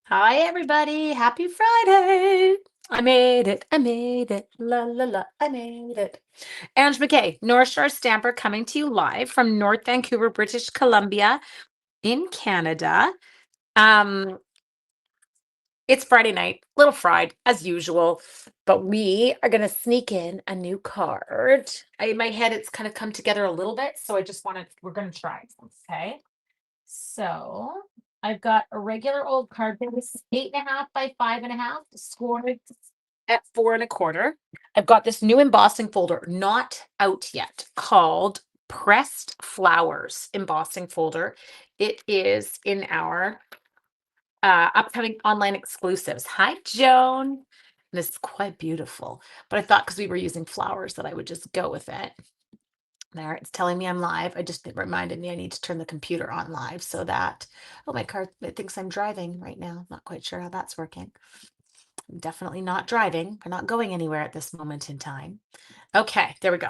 Hi, everybody. Happy Friday. I made it. I made it. La, la, la. I made it. Ange McKay, North Shore Stamper, coming to you live from North Vancouver, British Columbia in Canada. Um, it's Friday night, little fried as usual, but we are going to sneak in a new card. In my head, it's kind of come together a little bit, so we're going to try. Okay. So I've got a regular old card. This is 8.5 by 5.5, scored at 4.25. I've got this new embossing folder, not out yet, called Pressed Flowers embossing folder. It is in our upcoming online exclusives. Hi, Joan. This is quite beautiful, but I thought because we were using flowers that I would just go with it. There, it's telling me I'm live. It reminded me I need to turn the computer on live so that, oh, my car, it thinks I'm driving right now. Not quite sure how that's working. I'm definitely not driving. We're not going anywhere at this moment in time. Okay, there we go.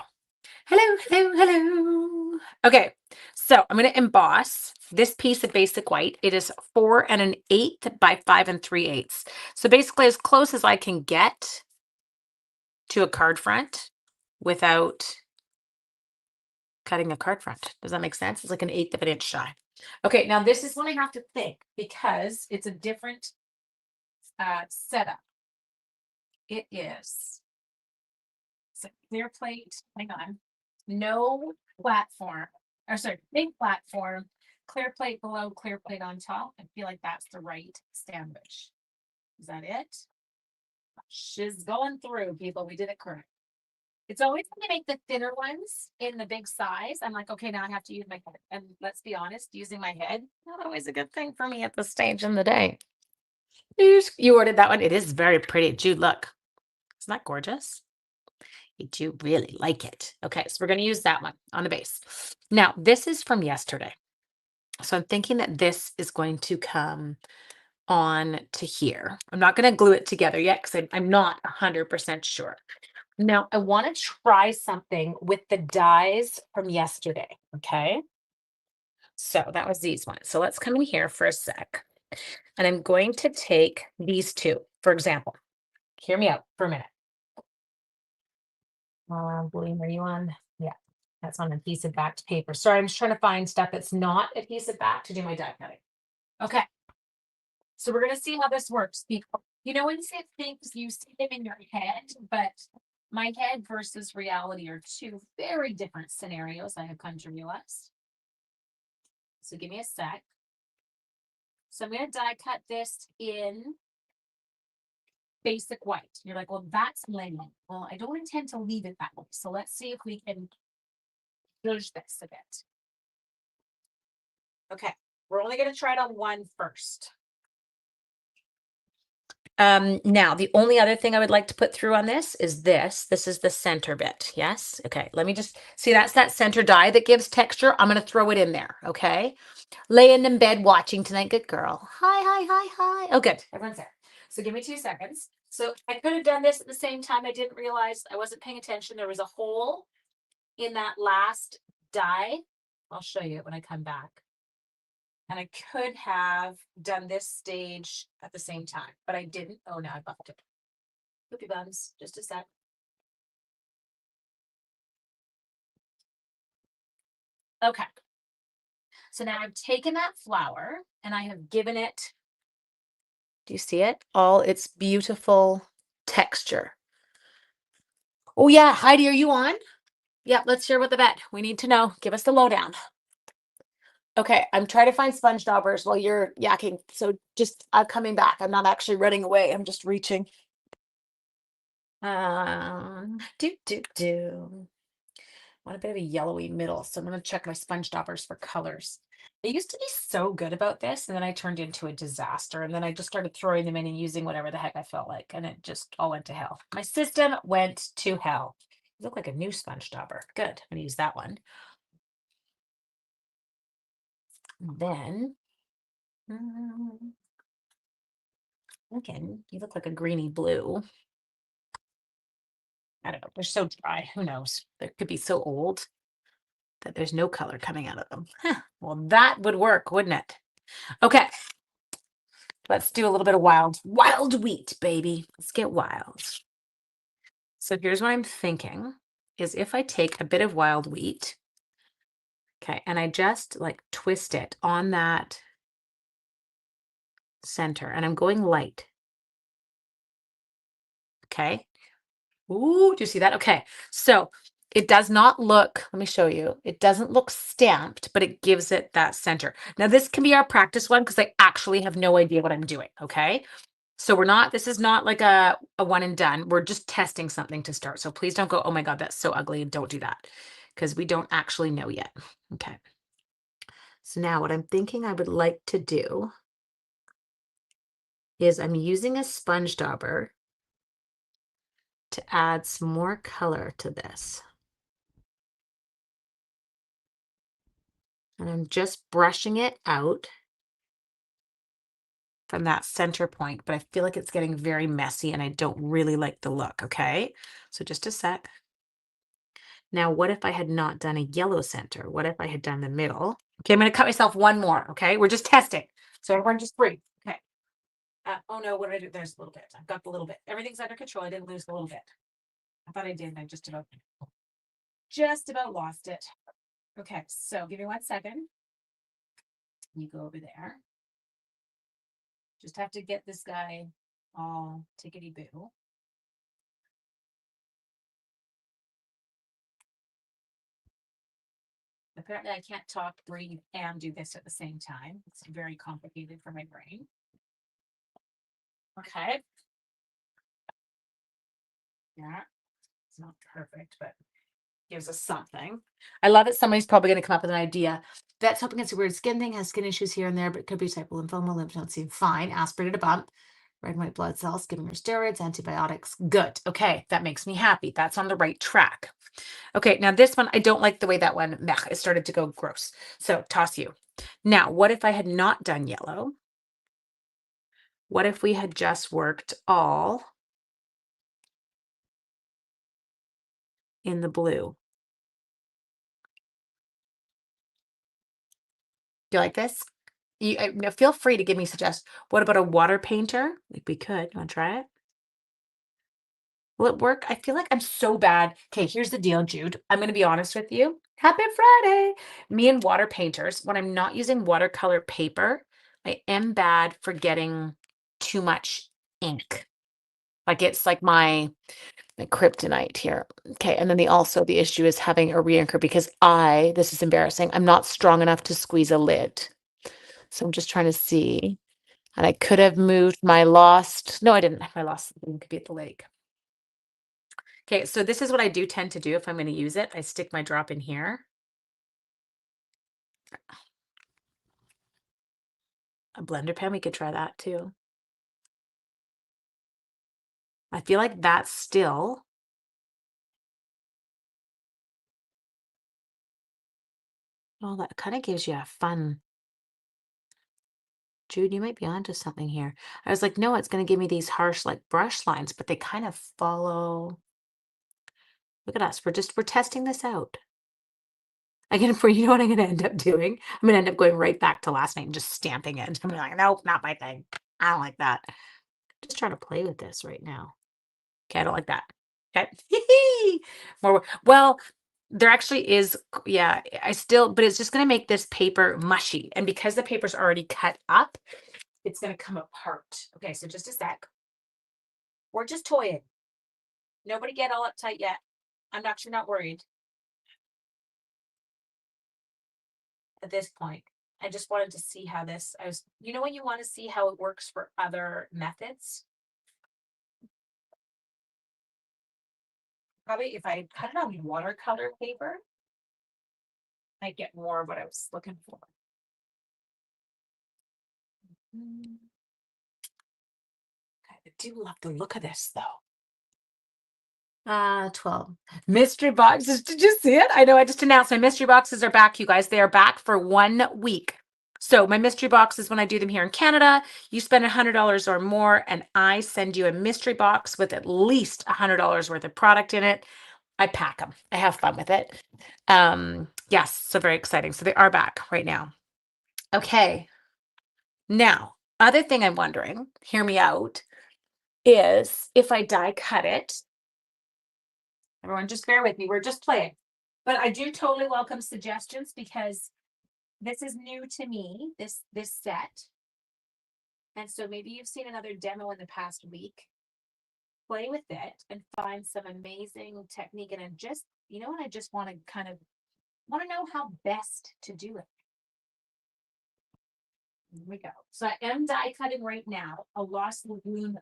Hello, hello, hello. Okay, so I'm going to emboss this piece of basic white. It is 4 1/8 by 5 3/8. So basically as close as I can get to a card front without cutting a card front. Does that make sense? It's like 1/8 of an inch shy. Okay, now this is what I have to think because it's a different setup. It is so clear plate. Hang on, no platform. Or sorry, big platform, clear plate below, clear plate on top. I feel like that's the right sandwich. Is that it? She's going through, people. We did it correct. It's always when I make the thinner ones in the big size. I'm like, okay, now I have to use my head. And let's be honest, using my head, not always a good thing for me at this stage in the day. You ordered that one. It is very pretty. Jude, look. Isn't that gorgeous? You do really like it. Okay, so we're going to use that one on the base. Now, this is from yesterday. So I'm thinking that this is going to come on to here. I'm not going to glue it together yet because I'm not 100% sure. Now, I want to try something with the dies from yesterday, okay? So that was these ones. So let's come in here for a sec. And I'm going to take these two, for example. Hear me out for a minute. William, are you on? Yeah, that's on adhesive backed paper. Sorry, I'm just trying to find stuff that's not adhesive backed to do my die cutting. Okay. So we're going to see how this works. You know, when you say things, you see them in your head, but my head versus reality are two very different scenarios I have come to realize. So give me a sec. So I'm going to die cut this in basic white. You're like, well, that's linen. Well, I don't intend to leave it that way. So let's see if we can judge this a bit. Okay, we're only going to try it on one first. Now the only other thing I would like to put through on this is this. This is the center bit. Yes. Okay. Let me just see. That's that center die that gives texture. I'm going to throw it in there. Okay. Laying in bed watching tonight. Good girl. Hi, hi, hi, hi. Oh, good. Everyone's there. So give me 2 seconds. So I could have done this at the same time. I didn't realize I wasn't paying attention. There was a hole in that last die. I'll show you when I come back. And I could have done this stage at the same time, but I didn't. Oh, now I buffed it. Poopy buns, just a sec. Okay. So now I've taken that flower and I have given it, do you see it? All its beautiful texture. Oh yeah, Heidi, are you on? Yeah, let's share with the vet. We need to know. Give us the lowdown. Okay, I'm trying to find sponge daubers while you're yakking. So I'm coming back. I'm not actually running away. I'm just reaching. Do. Want a bit of a yellowy middle, so I'm going to check my sponge daubers for colors. I used to be so good about this, and then I turned into a disaster, and then I just started throwing them in and using whatever the heck I felt like, and it just all went to hell. My system went to hell. You look like a new sponge dauber. Good. I'm going to use that one. Then, again, you look like a greeny blue. I don't know. They're so dry. Who knows? They could be so old that there's no color coming out of them. Huh. Well, that would work, wouldn't it? Okay. Let's do a little bit of wild wheat, baby. Let's get wild. So here's what I'm thinking is if I take a bit of wild wheat, okay, and I just like twist it on that center, and I'm going light. Okay. Ooh, do you see that? Okay. So it does not look, let me show you. It doesn't look stamped, but it gives it that center. Now, this can be our practice one because I actually have no idea what I'm doing. Okay. So this is not like a one and done. We're just testing something to start. So please don't go, oh my God, that's so ugly. Don't do that because we don't actually know yet. Okay. So now what I'm thinking I would like to do is I'm using a sponge dauber to add some more color to this. And I'm just brushing it out from that center point, but I feel like it's getting very messy and I don't really like the look, okay? So just a sec. Now, what if I had not done a yellow center? What if I had done the middle? Okay, I'm gonna cut myself one more, okay? We're just testing. So everyone just breathe, okay? Oh no, what did I do? There's a little bit. I've got the little bit. Everything's under control. I didn't lose the little bit. I thought I did, and I just about lost it. Okay, so give me 1 second. You go over there. Just have to get this guy all tickety-boo. Apparently, I can't talk, breathe, and do this at the same time. It's very complicated for my brain. Okay. Yeah, it's not perfect, but gives us something. I love it. Somebody's probably going to come up with an idea. That's hoping it's a weird skin thing, has skin issues here and there, but it could be type of lymphoma. Lymph nodes seem fine. Aspirated a bump. Red and white blood cells, giving her steroids, antibiotics. Good. Okay, that makes me happy. That's on the right track. Okay, now this one, I don't like the way that one, it started to go gross. So toss you. Now, what if I had not done yellow? What if we had just worked all in the blue? Do you like this? Now feel free to give me suggestions. What about a water painter? Like we could. You want to try it? Will it work? I feel like I'm so bad. Okay, here's the deal, Jude. I'm going to be honest with you. Happy Friday. Me and water painters, when I'm not using watercolor paper, I am bad for getting too much ink. Like it's like my kryptonite here. Okay, and then the issue is having a re-inker because this is embarrassing. I'm not strong enough to squeeze a lid. So I'm just trying to see. And I could have moved my no, I didn't. My lost could be at the lake. Okay, so this is what I do tend to do if I'm going to use it. I stick my drop in here. A blender pen, we could try that too. I feel like that's still. Oh, that kind of gives you a fun. Jude, you might be onto something here. I was like, no, it's going to give me these harsh like brush lines, but they kind of follow. Look at us. We're testing this out. You know what I'm going to end up doing? I'm going to end up going right back to last night and just stamping it. I'm like, nope, not my thing. I don't like that. Just trying to play with this right now. Okay, I don't like that. Okay. More. Well, there actually is, yeah, but it's just going to make this paper mushy. And because the paper's already cut up, it's going to come apart. Okay, so just a sec. We're just toying. Nobody get all uptight yet. I'm actually not worried at this point. I just wanted to see how when you want to see how it works for other methods? Probably if I cut it on watercolor paper, I'd get more of what I was looking for. I do love the look of this though. 12. Mystery boxes. Did you see it? I know I just announced my mystery boxes are back, you guys. They are back for 1 week. So my mystery boxes, when I do them here in Canada, you spend $100 or more, and I send you a mystery box with at least $100 worth of product in it. I pack them. I have fun with it. Yes, so very exciting. So they are back right now. Okay. Now, Other thing I'm wondering, hear me out, is if I die cut it, everyone just bear with me, we're just playing. But I do totally welcome suggestions because this is new to me, this set. And so maybe you've seen another demo in the past week. Play with it and find some amazing technique. And I just, you know what, I just want to kind of want to know how best to do it. Here we go. So I am die cutting right now a Lost Lagoon.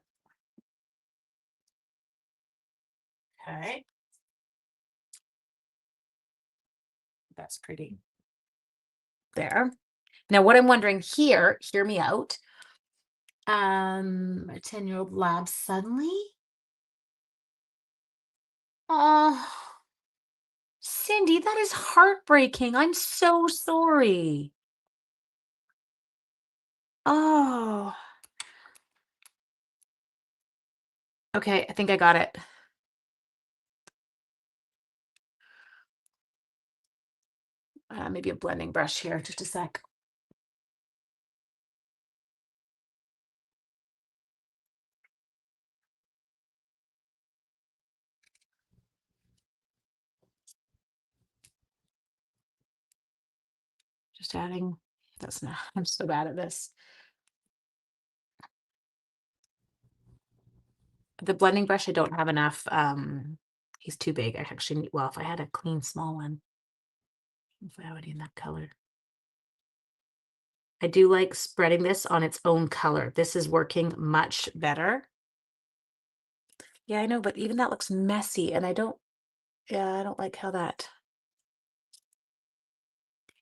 Okay. That's pretty. There. Now, what I'm wondering here, hear me out. A 10-year-old lab suddenly. Oh, Cindy, that is heartbreaking. I'm so sorry. Oh, okay. I think I got it. Maybe a blending brush here. Just a sec. Just adding. That's not. I'm so bad at this. The blending brush, I don't have enough. He's too big. I actually need, well, if I had a clean small one, if I would in that color. I do like spreading this on its own color. This is working much better. Yeah, I know, but even that looks messy and I don't like how that.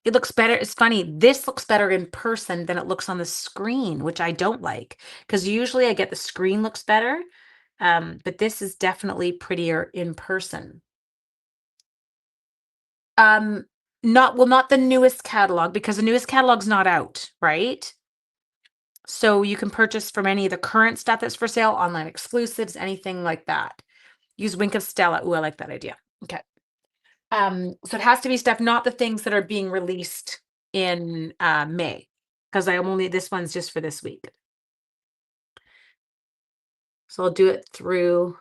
It looks better. It's funny. This looks better in person than it looks on the screen, which I don't like because usually I get the screen looks better. But this is definitely prettier in person. Um, not the newest catalog because the newest catalog's not out, right? So you can purchase from any of the current stuff that's for sale, online exclusives, anything like that. Use Wink of Stella. Ooh, I like that idea. Okay. So it has to be stuff, not the things that are being released in May, because I am only this one's just for this week. So I'll do it through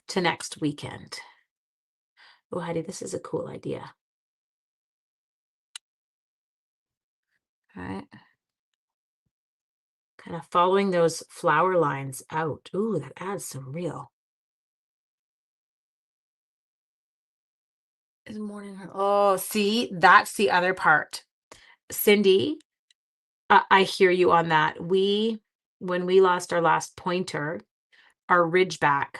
to next weekend. Oh, Heidi, this is a cool idea. All right. Kind of following those flower lines out. Ooh, that adds some real. Is morning. Oh, see, that's the other part. Cindy, I hear you on that. When we lost our last pointer, our Ridgeback,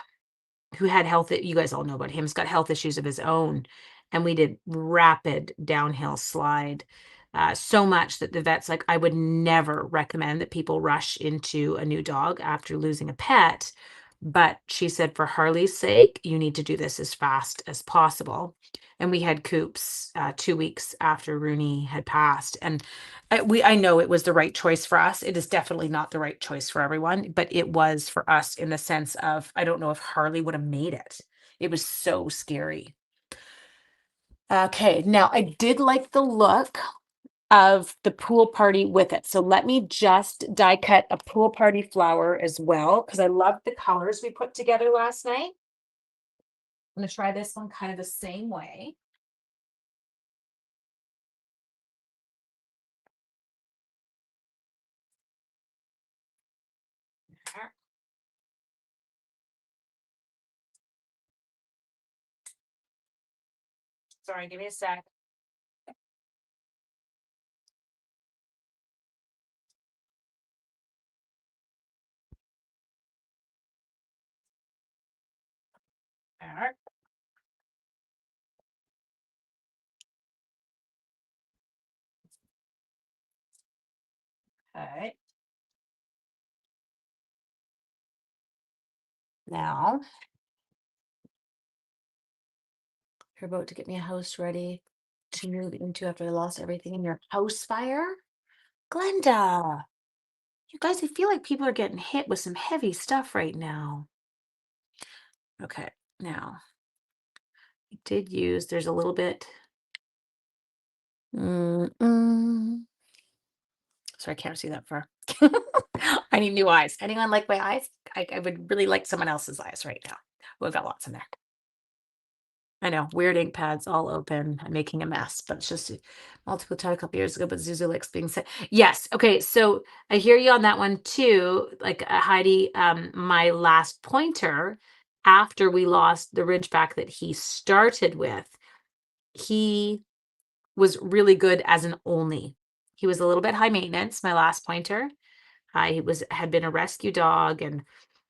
who had health, you guys all know about him, he's got health issues of his own. And we did rapid downhill slide. So much that the vet's like, I would never recommend that people rush into a new dog after losing a pet. But she said, for Harley's sake, you need to do this as fast as possible. And we had Coops 2 weeks after Rooney had passed. And I know it was the right choice for us. It is definitely not the right choice for everyone, but it was for us in the sense of, I don't know if Harley would have made it. It was so scary. Okay, now I did like the look of the pool party with it. So let me just die cut a pool party flower as well, because I love the colors we put together last night. I'm going to try this one kind of the same way. Sorry, give me a sec. There. Okay. Now, you're about to get me a house ready to move into after I lost everything in your house fire. Glenda, you guys, I feel like people are getting hit with some heavy stuff right now. Okay, now, I did use, there's a little bit. Sorry, I can't see that far. I need new eyes. Anyone like my eyes? I would really like someone else's eyes right now. We've got lots in there. I know, weird ink pads all open. I'm making a mess, but it's just multiple time a couple years ago, but Zuzu likes being said. Yes. Okay. So I hear you on that one too. Like Heidi, my last pointer after we lost the Ridgeback that he started with, he was really good as an only. He was a little bit high maintenance, my last pointer. He had been a rescue dog and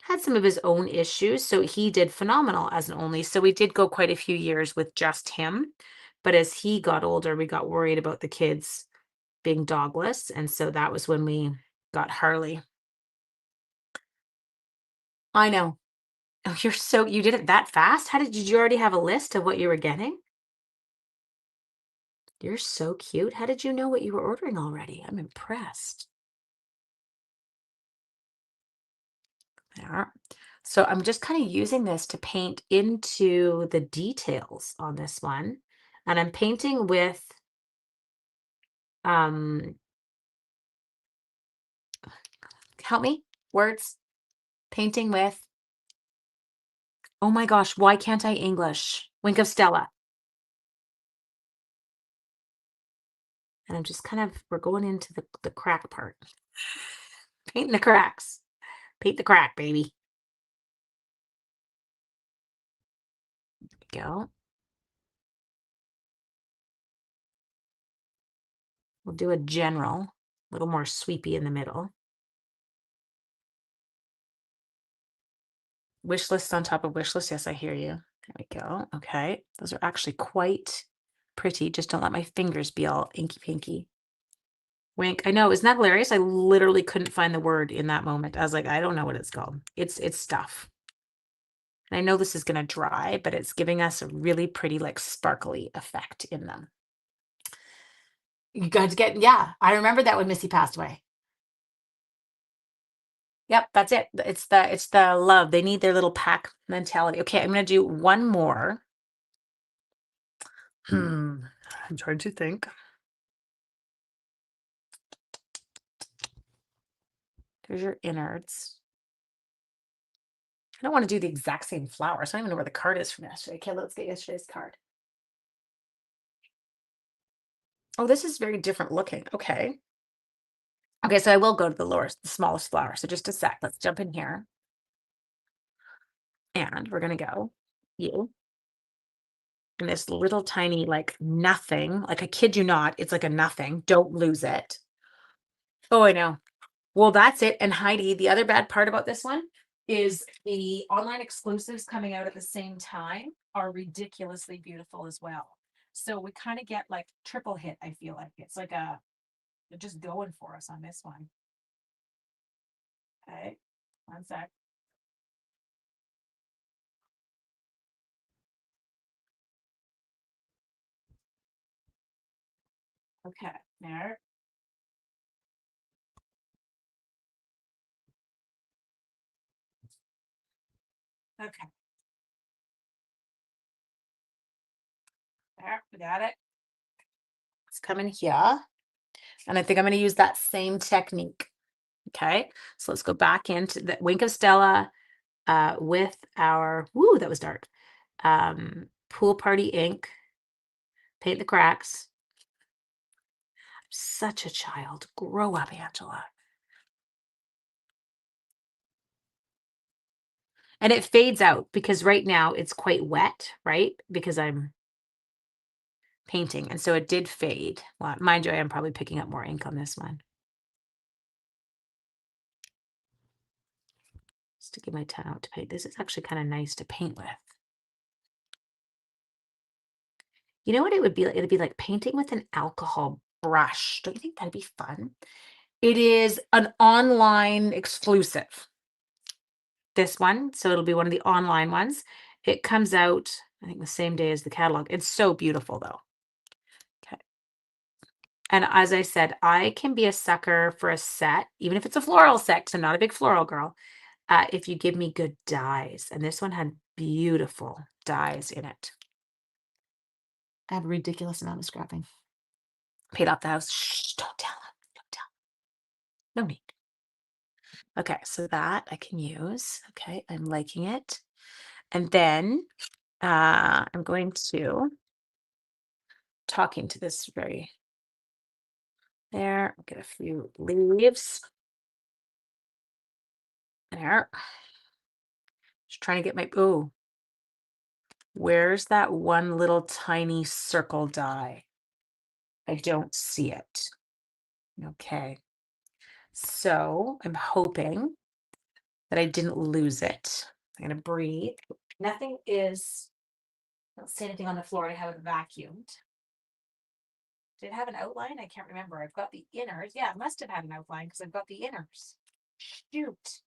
had some of his own issues, so he did phenomenal as an only. So we did go quite a few years with just him, but as he got older, we got worried about the kids being dogless, and so that was when we got Harley. I know. Oh, you did it that fast? Did you already have a list of what you were getting? You're so cute. How did you know what you were ordering already? I'm impressed. Yeah. So I'm just kind of using this to paint into the details on this one. And I'm painting with, um, help me, words, painting with, oh my gosh, why can't I English? Wink of Stella. And I'm just kind of, we're going into the crack part. Painting the cracks. Paint the crack, baby. There we go. We'll do a general, a little more sweepy in the middle. Wish list on top of wish list. Yes, I hear you. There we go. Okay. Those are actually quite pretty. Just don't let my fingers be all inky pinky. Wink. I know. Isn't that hilarious? I literally couldn't find the word in that moment. I was like, I don't know what it's called. It's stuff. And I know this is going to dry, but it's giving us a really pretty, like sparkly effect in them. You guys yeah. I remember that when Missy passed away. Yep, that's it. It's the love. They need their little pack mentality. Okay, I'm gonna do one more. I'm trying to think. There's your innards. I don't want to do the exact same flowers. I don't even know where the card is from yesterday. Okay, let's get yesterday's card. Oh, this is very different looking. Okay. Okay, so I will go to the smallest flower. So just a sec. Let's jump in here. And we're gonna go you in this little tiny, like nothing. Like I kid you not, it's like a nothing. Don't lose it. Oh, I know. Well, that's it. And Heidi, the other bad part about this one is the online exclusives coming out at the same time are ridiculously beautiful as well. So we kind of get like triple hit, I feel like. It's like they're just going for us on this one. Okay, one sec. Okay, there. Okay, there, we got it. It's coming here. And I think I'm going to use that same technique. Okay, so let's go back into the Wink of Stella with our, woo, that was dark. Pool Party ink. Paint the cracks. Such a child. Grow up, Angela. And it fades out because right now it's quite wet, right? Because I'm painting. And so it did fade. Well, mind you, I am probably picking up more ink on this one. Sticking my tongue out to paint. This is actually kind of nice to paint with. You know what it would be like? It'd be like painting with an alcohol brush. Don't you think that'd be fun? It is an online exclusive. This one, so it'll be one of the online ones. It comes out, I think, the same day as the catalog. It's so beautiful, though. Okay. And as I said, I can be a sucker for a set, even if it's a floral set, 'cause I'm not a big floral girl, if you give me good dyes. And this one had beautiful dyes in it. I have a ridiculous amount of scrapping. Paid off the house. Shh, don't tell him. Don't tell him. No need. Okay, so that I can use. Okay, I'm liking it. And then I'm going to talking to this very there. Get a few leaves there. Just trying to get my where's that one little tiny circle die? I don't see it. Okay. So I'm hoping that I didn't lose it. I'm gonna breathe. Nothing is, I don't see anything on the floor. I have it vacuumed. Did it have an outline? I can't remember. I've got the inners. Yeah, it must have had an outline because I've got the inners. Shoot.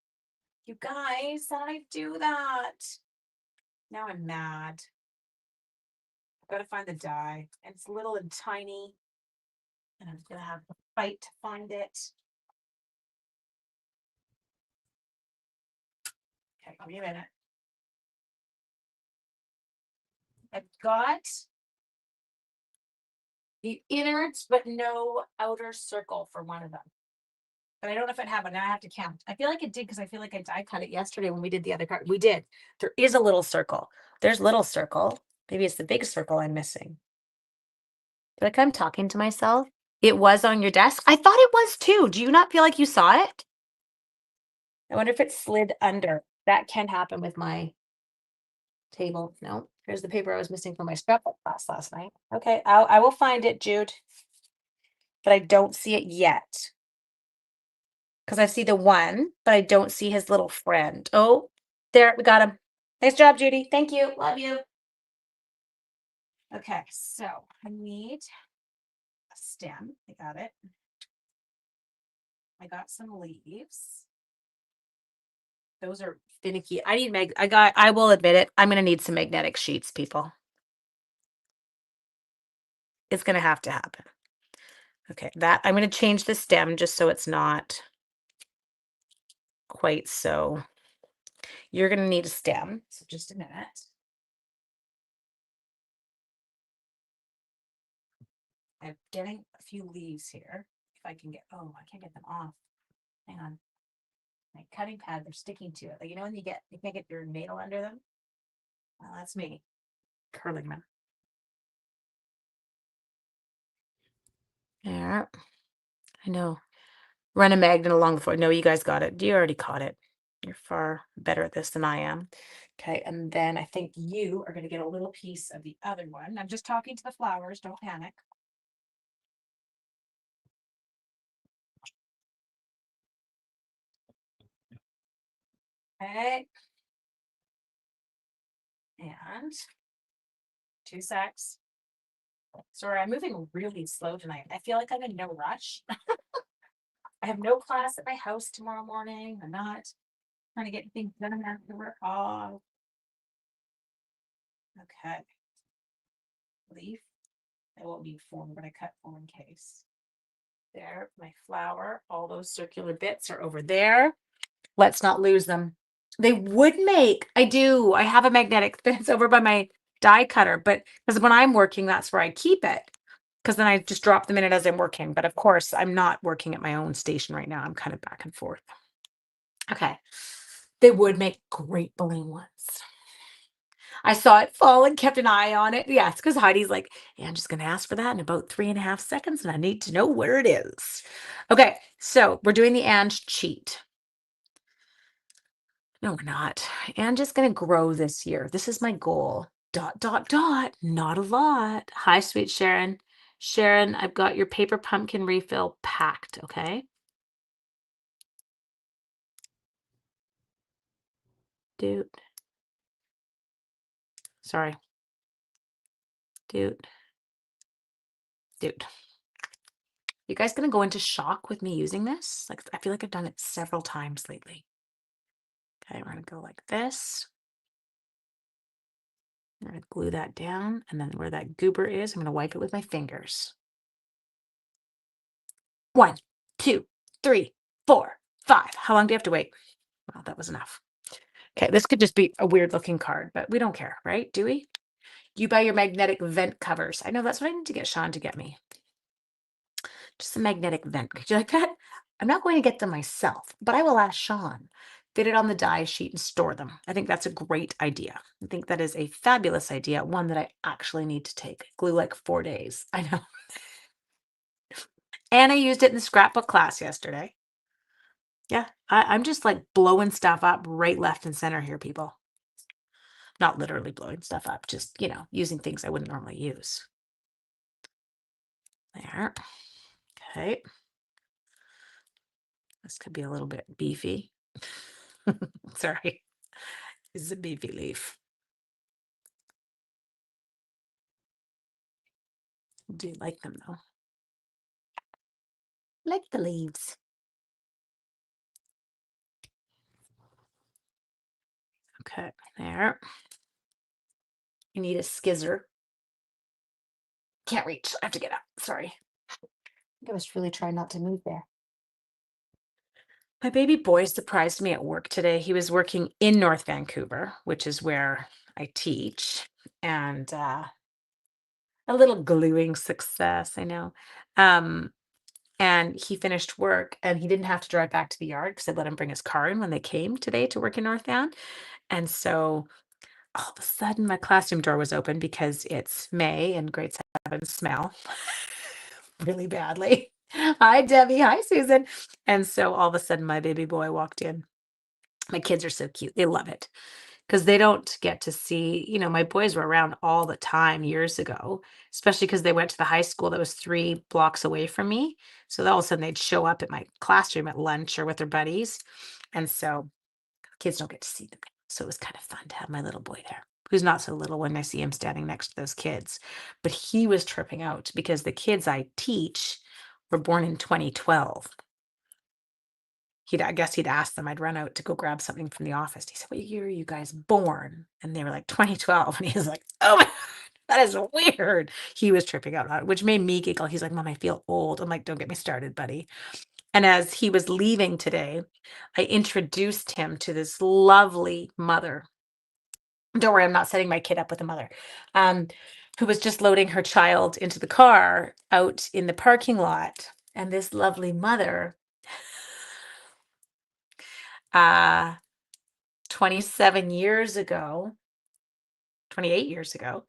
You guys, how did I do that? Now I'm mad. I've got to find the die. And it's little and tiny. And I'm gonna have to fight to find it. Okay, give me a minute. I've got the innards, but no outer circle for one of them. But I don't know if it happened. Now I have to count. I feel like it did because I feel like I die cut it yesterday when we did the other card. We did. There is a little circle. There's little circle. Maybe it's the big circle I'm missing. Like I'm talking to myself. It was on your desk. I thought it was too. Do you not feel like you saw it? I wonder if it slid under. That can happen with my table. No, here's the paper I was missing from my scrapbook class last night. Okay, I will find it, Jude. But I don't see it yet. Because I see the one, but I don't see his little friend. Oh, there, we got him. Nice job, Judy. Thank you. Love you. Okay, so I need a stem. I got it. I got some leaves. Those are finicky. I need I will admit it. I'm gonna need some magnetic sheets, people. It's gonna have to happen. Okay, that I'm gonna change the stem just so it's not quite so. You're gonna need a stem. So just a minute. I'm getting a few leaves here. If I can get, oh, I can't get them off. Hang on. My cutting pad, they're sticking to it. Like, you know, when you can't get your nail under them? Well, that's me curling them. Yeah, I know. Run a magnet along the floor. No, you guys got it. You already caught it. You're far better at this than I am. Okay, and then I think you are going to get a little piece of the other one. I'm just talking to the flowers. Don't panic. Okay. And 2 secs. Sorry, I'm moving really slow tonight. I feel like I'm in no rush. I have no class at my house tomorrow morning. I'm not trying to get things done after work. Oh, okay. Leaf. I won't need 4, but I cut 4 in case. There, my flower. All those circular bits are over there. Let's not lose them. They would make, I do. I have a magnetic that's over by my die cutter, but because when I'm working, that's where I keep it. Because then I just drop them in it as I'm working. But of course, I'm not working at my own station right now. I'm kind of back and forth. Okay. They would make great balloon ones. I saw it fall and kept an eye on it. Yes, because Heidi's like, yeah, I'm just going to ask for that in about 3.5 seconds, and I need to know where it is. Okay, so we're doing the and cheat. No, we're not. And just going to grow this year. This is my goal. Dot, dot, dot. Not a lot. Hi, sweet Sharon. Sharon, I've got your paper pumpkin refill packed, okay? Dude. Sorry. Dude. You guys gonna go into shock with me using this? Like, I feel like I've done it several times lately. Okay, we're gonna go like this. I'm gonna glue that down, and then where that goober is, I'm gonna wipe it with my fingers. 1, 2, 3, 4, 5. How long do you have to wait? Well, that was enough. Okay, this could just be a weird looking card, but we don't care, right? Do we? You buy your magnetic vent covers. I know that's what I need to get Sean to get me. Just a magnetic vent. Could you like that? I'm not going to get them myself, but I will ask Sean. Fit it on the die sheet and store them. I think that's a great idea. I think that is a fabulous idea, one that I actually need to take. Glue like 4 days. I know. And I used it in the scrapbook class yesterday. Yeah, I'm just like blowing stuff up right, left, and center here, people. Not literally blowing stuff up, just, using things I wouldn't normally use. There. Okay. This could be a little bit beefy. Sorry. This is a beefy leaf. Do you like them though? Like the leaves. Okay, there. You need a skizzer. Can't reach. I have to get up. Sorry. I was really trying not to move there. My baby boy surprised me at work today. He was working in North Vancouver, which is where I teach, and a little gluing success, I know. Um, and he finished work and he didn't have to drive back to the yard because I let him bring his car in when they came today to work in North Van. And so all of a sudden my classroom door was open because it's May and grade 7 smell really badly. Hi, Debbie. Hi, Susan. And so all of a sudden my baby boy walked in. My kids are so cute. They love it because they don't get to see, my boys were around all the time years ago, especially because they went to the high school that was 3 blocks away from me. So all of a sudden they'd show up at my classroom at lunch or with their buddies. And so kids don't get to see them. So it was kind of fun to have my little boy there, who's not so little when I see him standing next to those kids. But he was tripping out because the kids I teach were born in 2012. I guess he'd asked them. I'd run out to go grab something from the office. He said, "What year are you guys born?" And they were like, 2012. And he was like, "Oh my, that is weird." He was tripping out on it, which made me giggle. He's like, "Mom, I feel old." I'm like, "Don't get me started, buddy." And as he was leaving today, I introduced him to this lovely mother. Don't worry, I'm not setting my kid up with a mother. Um, who was just loading her child into the car out in the parking lot. And this lovely mother, uh, 27 years ago, 28 years ago,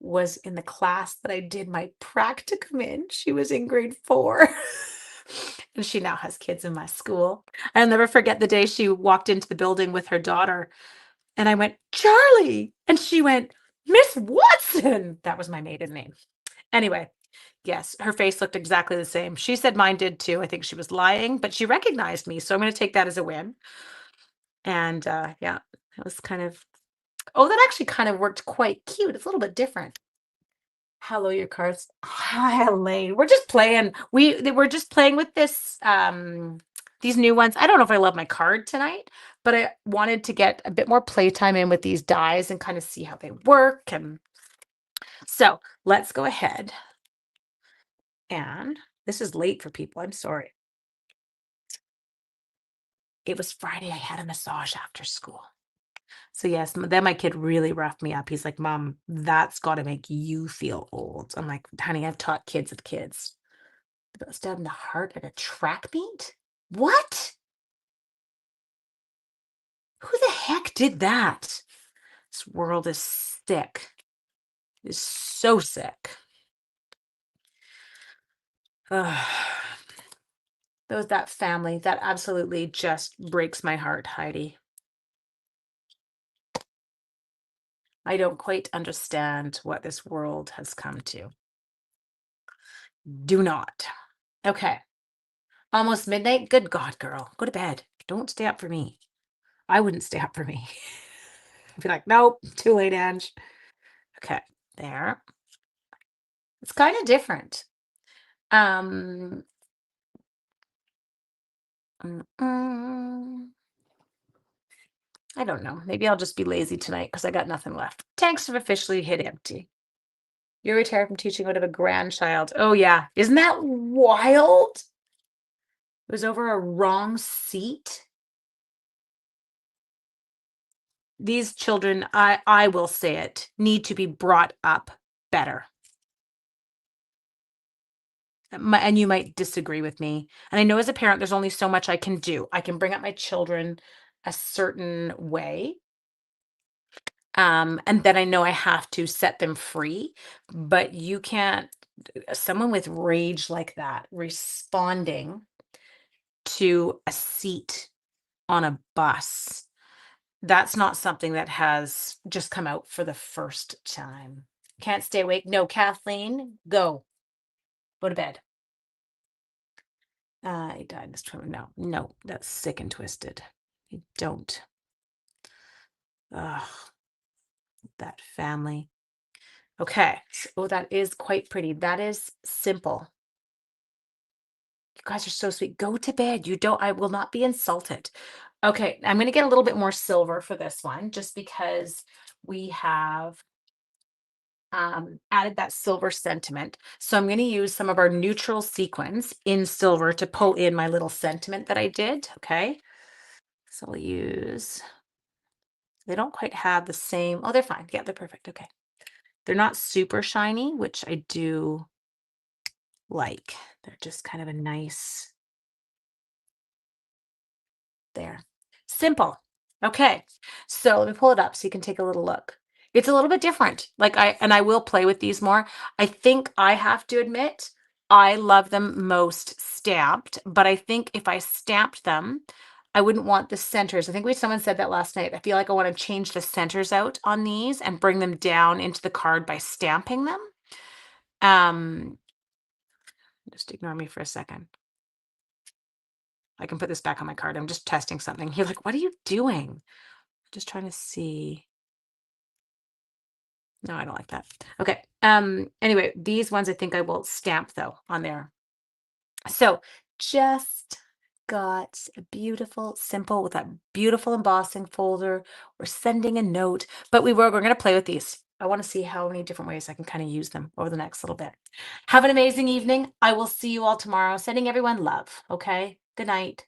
was in the class that I did my practicum in. She was in grade 4. And she now has kids in my school. I'll never forget the day she walked into the building with her daughter. And I went, "Charlie." And she went, "Miss Watson." That was my maiden name. Anyway, yes, her face looked exactly the same. She said mine did too. I think she was lying, but she recognized me. So I'm going to take that as a win. And yeah, it was kind of, oh, that actually kind of worked quite cute. It's a little bit different. Hello, your cards. Hi, Elaine. We're just playing. We're just playing with these new ones. I don't know if I love my card tonight, but I wanted to get a bit more playtime in with these dies and kind of see how they work. And so let's go ahead. And this is late for people. I'm sorry. It was Friday. I had a massage after school. So yes, then my kid really roughed me up. He's like, "Mom, that's got to make you feel old." I'm like, "Honey, I've taught kids with kids." Got stabbed in the heart at a track meet? What? Who the heck did that? This world is sick. It is so sick. Ugh. That family, that absolutely just breaks my heart, Heidi. I don't quite understand what this world has come to. Do not. Okay. Almost midnight. Good God, girl. Go to bed. Don't stay up for me. I wouldn't stay up for me. I'd be like, "Nope, too late, Ange." Okay, there. It's kind of different. Um, I don't know. Maybe I'll just be lazy tonight because I got nothing left. Tanks have officially hit empty. You're retired from teaching out of a grandchild. Oh, yeah. Isn't that wild? It was over a wrong seat. These children, I will say it, need to be brought up better. and you might disagree with me. And I know as a parent, there's only so much I can do. I can bring up my children a certain way. And then I know I have to set them free, but you can't, someone with rage like that responding to a seat on a bus, that's not something that has just come out for the first time. Can't stay awake. No, Kathleen, go. Go to bed. I died in this twin. No, no, that's sick and twisted. You don't. Ugh, that family. Okay. Oh, that is quite pretty. That is simple. You guys are so sweet. Go to bed. You don't, I will not be insulted. Okay. I'm going to get a little bit more silver for this one just because we have added that silver sentiment. So I'm going to use some of our neutral sequins in silver to pull in my little sentiment that I did. Okay. So I'll use, they don't quite have the same, oh, they're fine. Yeah, they're perfect. Okay. They're not super shiny, which I do like. They're just kind of a nice, there. Simple. Okay. So let me pull it up so you can take a little look. It's a little bit different. And I will play with these more. I think I have to admit, I love them most stamped, but I think if I stamped them, I wouldn't want the centers. I think someone said that last night. I feel like I want to change the centers out on these and bring them down into the card by stamping them. Just ignore me for a second. I can put this back on my card. I'm just testing something. You're like, what are you doing? Just trying to see. No, I don't like that. Okay. Anyway, these ones I think I will stamp though on there. So just got a beautiful, simple with that beautiful embossing folder. We're sending a note, but we're going to play with these. I want to see how many different ways I can kind of use them over the next little bit. Have an amazing evening. I will see you all tomorrow. Sending everyone love. Okay. Good night.